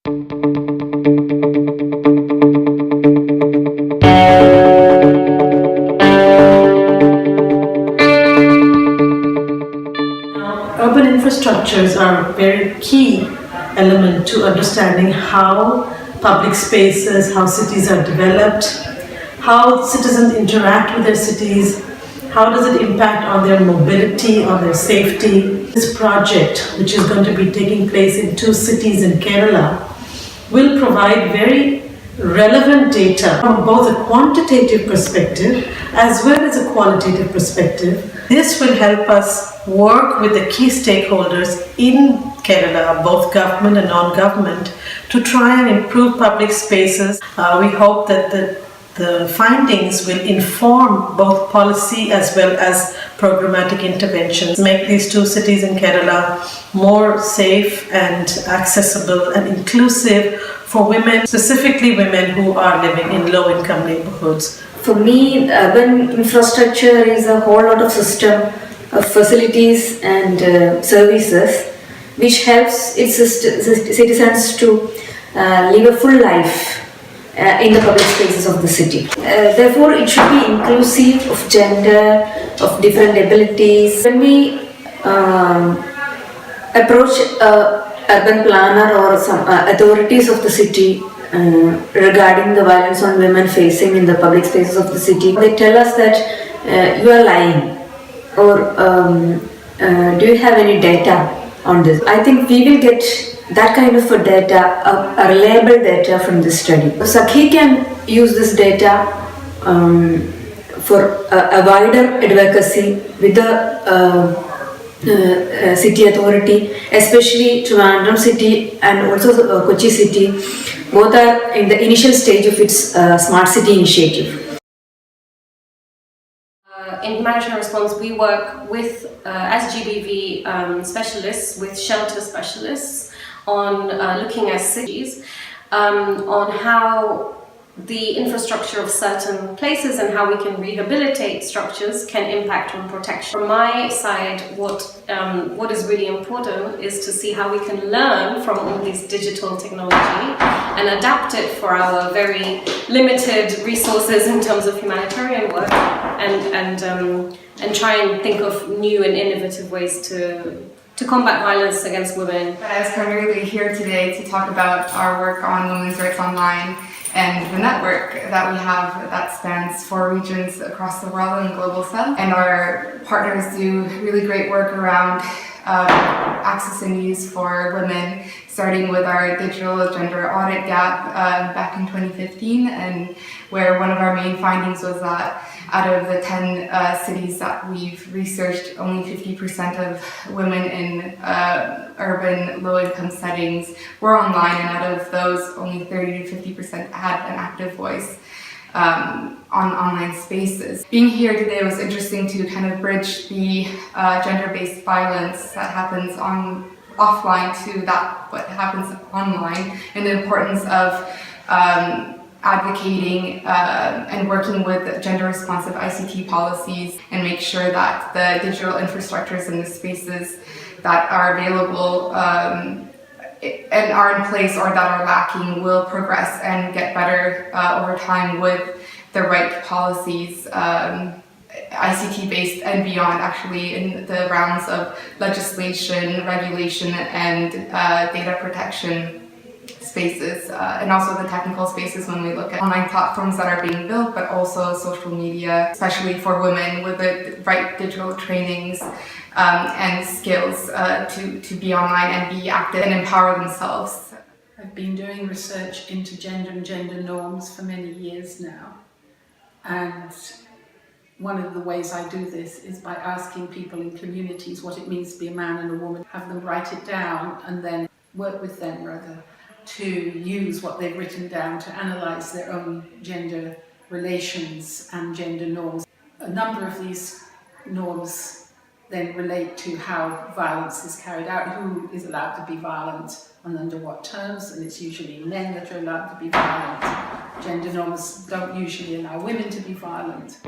Urban infrastructures are a very key element to understanding how public spaces, how cities are developed, how citizens interact with their cities, how does it impact on their mobility, on their safety. This project, which is going to be taking place in 2 cities in Kerala, will provide very relevant data from both a quantitative perspective as well as a qualitative perspective. This will help us work with the key stakeholders in Kerala, both government and non-government, to try and improve public spaces. We hope that the findings will inform both policy as well as programmatic interventions, make these 2 cities in Kerala more safe and accessible and inclusive for women, specifically women who are living in low-income neighborhoods. For me, urban infrastructure is a whole lot of system of facilities and services which helps its citizens to live a full life in the public spaces of the city. Therefore, it should be inclusive of gender, of different abilities. When we approach urban planner or some authorities of the city regarding the violence on women facing in the public spaces of the city, they tell us that you are lying, or do you have any data on this? I think we will get that kind of a data, a reliable data from this study. Sakhi can use this data for a wider advocacy with the city authority, especially Trivandrum city and also Kochi city. Both are in the initial stage of its smart city initiative. In humanitarian response, we work with, as GBV specialists, with shelter specialists on looking at cities, on how the infrastructure of certain places and how we can rehabilitate structures can impact on protection. From my side, what is really important is to see how we can learn from all these digital technology and adapt it for our very limited resources in terms of humanitarian work, and try and think of new and innovative ways to combat violence against women. But I was primarily here today to talk about our work on women's rights online and the network that we have that spans 4 regions across the world in Global South. And our partners do really great work around access and use for women, starting with our digital gender audit gap back in 2015, and where one of our main findings was that out of the 10 cities that we've researched, only 50% of women in urban low-income settings were online, and out of those, only 30 to 50% had an active voice on online spaces. Being here today was interesting to kind of bridge the gender-based violence that happens offline to that what happens online, and the importance of advocating and working with gender-responsive ICT policies and make sure that the digital infrastructures and the spaces that are available and are in place or that are lacking will progress and get better over time with the right policies, ICT-based and beyond, actually, in the realms of legislation, regulation, and data protection spaces, and also the technical spaces when we look at online platforms that are being built, but also social media, especially for women with the right digital trainings and skills to be online and be active and empower themselves. I've been doing research into gender and gender norms for many years now, and one of the ways I do this is by asking people in communities what it means to be a man and a woman, have them write it down, and then work with them rather to use what they've written down to analyse their own gender relations and gender norms. A number of these norms then relate to how violence is carried out, who is allowed to be violent and under what terms, and it's usually men that are allowed to be violent. Gender norms don't usually allow women to be violent.